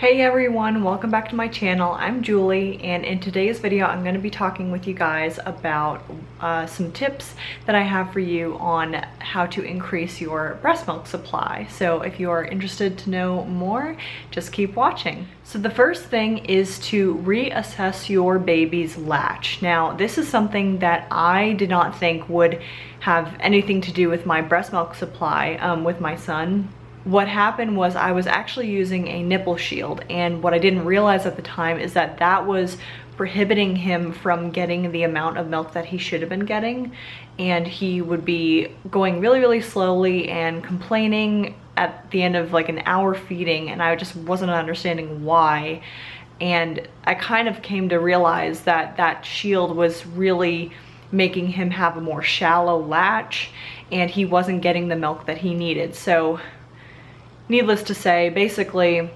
Hey everyone, welcome back to my channel. I'm Julie, and in today's video I'm going to be talking with you guys about some tips that I have for you on how to increase your breast milk supply. So if you are interested to know more, just keep watching. So the first thing is to reassess your baby's latch. Now this is something that I did not think would have anything to do with my breast milk supply with my son. What happened was I was actually using a nipple shield, and what I didn't realize at the time is that that was prohibiting him from getting the amount of milk that he should have been getting, and he would be going really slowly and complaining at the end of like an hour feeding, and I just wasn't understanding why. And I kind of came to realize that that shield was really making him have a more shallow latch, and he wasn't getting the milk that he needed. So needless to say, basically,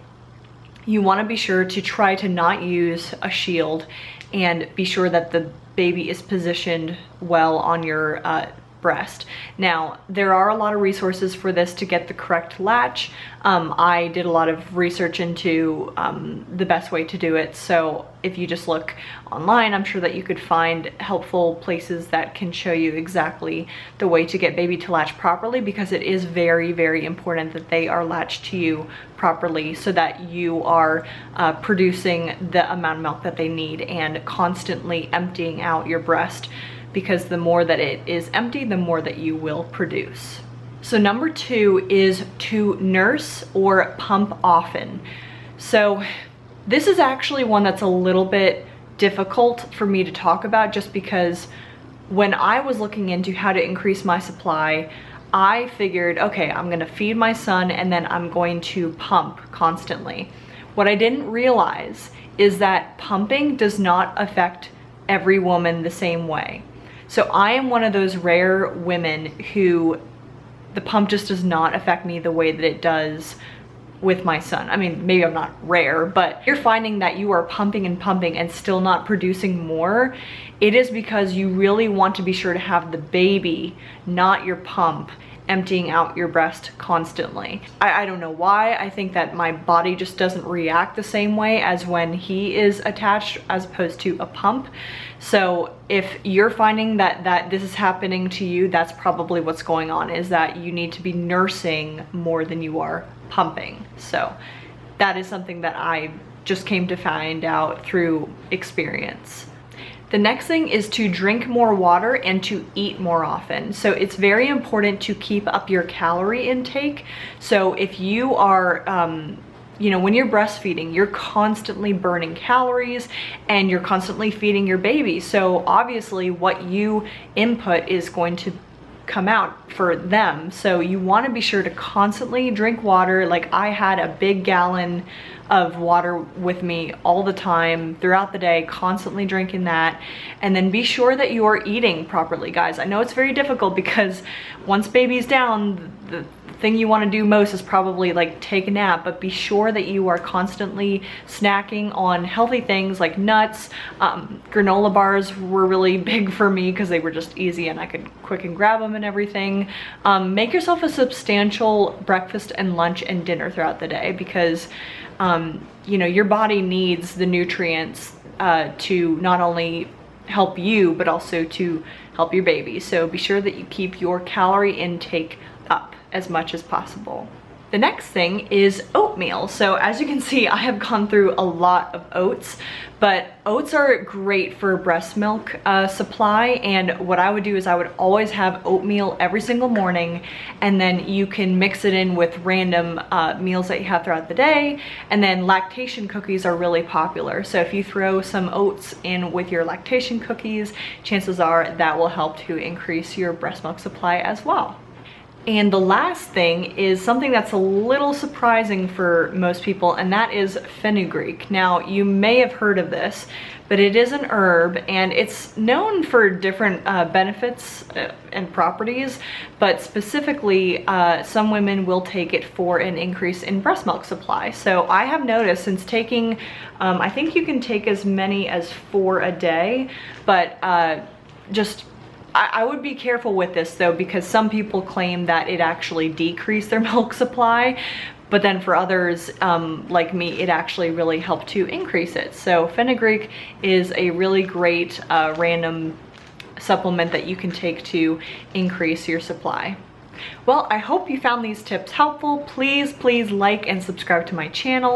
you want to be sure to try to not use a shield and be sure that the baby is positioned well on your breast. Now, there are a lot of resources for this to get the correct latch. I did a lot of research into the best way to do it. So if you just look online, I'm sure that you could find helpful places that can show you exactly the way to get baby to latch properly, because it is very important that they are latched to you properly so that you are producing the amount of milk that they need and constantly emptying out your breast, because the more that it is empty, the more that you will produce. So number 2 is to nurse or pump often. So this is actually one that's a little bit difficult for me to talk about, just because when I was looking into how to increase my supply, I figured, okay, I'm gonna feed my son and then I'm going to pump constantly. What I didn't realize is that pumping does not affect every woman the same way. So I am one of those rare women who the pump just does not affect me the way that it does with my son. I mean, maybe I'm not rare, but you're finding that you are pumping and still not producing more. It is because you really want to be sure to have the baby, not your pump, emptying out your breast constantly. I don't know why. I think that my body just doesn't react the same way as when he is attached as opposed to a pump. So if you're finding that this is happening to you, that's probably what's going on, is that you need to be nursing more than you are pumping. So that is something that I just came to find out through experience. The next thing is to drink more water and to eat more often. So it's very important to keep up your calorie intake. So if you are, you know, when you're breastfeeding, you're constantly burning calories and you're constantly feeding your baby. So obviously what you input is going to come out for them. So you want to be sure to constantly drink water. Like I had a big gallon of water with me all the time throughout the day, constantly drinking that. And then be sure that you are eating properly, guys. I know it's very difficult because once baby's down, the thing you want to do most is probably like take a nap, but be sure that you are constantly snacking on healthy things like nuts. Granola bars were really big for me because they were just easy and I could quick and grab them and everything. Make yourself a substantial breakfast and lunch and dinner throughout the day, because you know, your body needs the nutrients to not only help you but also to help your baby. So be sure that you keep your calorie intake up as much as possible. The next thing is oatmeal. So as you can see, I have gone through a lot of oats, but oats are great for breast milk supply. And what I would do is I would always have oatmeal every single morning, and then you can mix it in with random meals that you have throughout the day. And then lactation cookies are really popular. So if you throw some oats in with your lactation cookies, chances are that will help to increase your breast milk supply as well. And the last thing is something that's a little surprising for most people, and that is fenugreek. Now, you may have heard of this, but it is an herb and it's known for different benefits and properties, but specifically some women will take it for an increase in breast milk supply. So I have noticed since taking, I think you can take as many as 4 a day, but just I would be careful with this though, because some people claim that it actually decreased their milk supply, but then for others like me, it actually really helped to increase it. So fenugreek is a really great random supplement that you can take to increase your supply. Well, I hope you found these tips helpful. Please like and subscribe to my channel.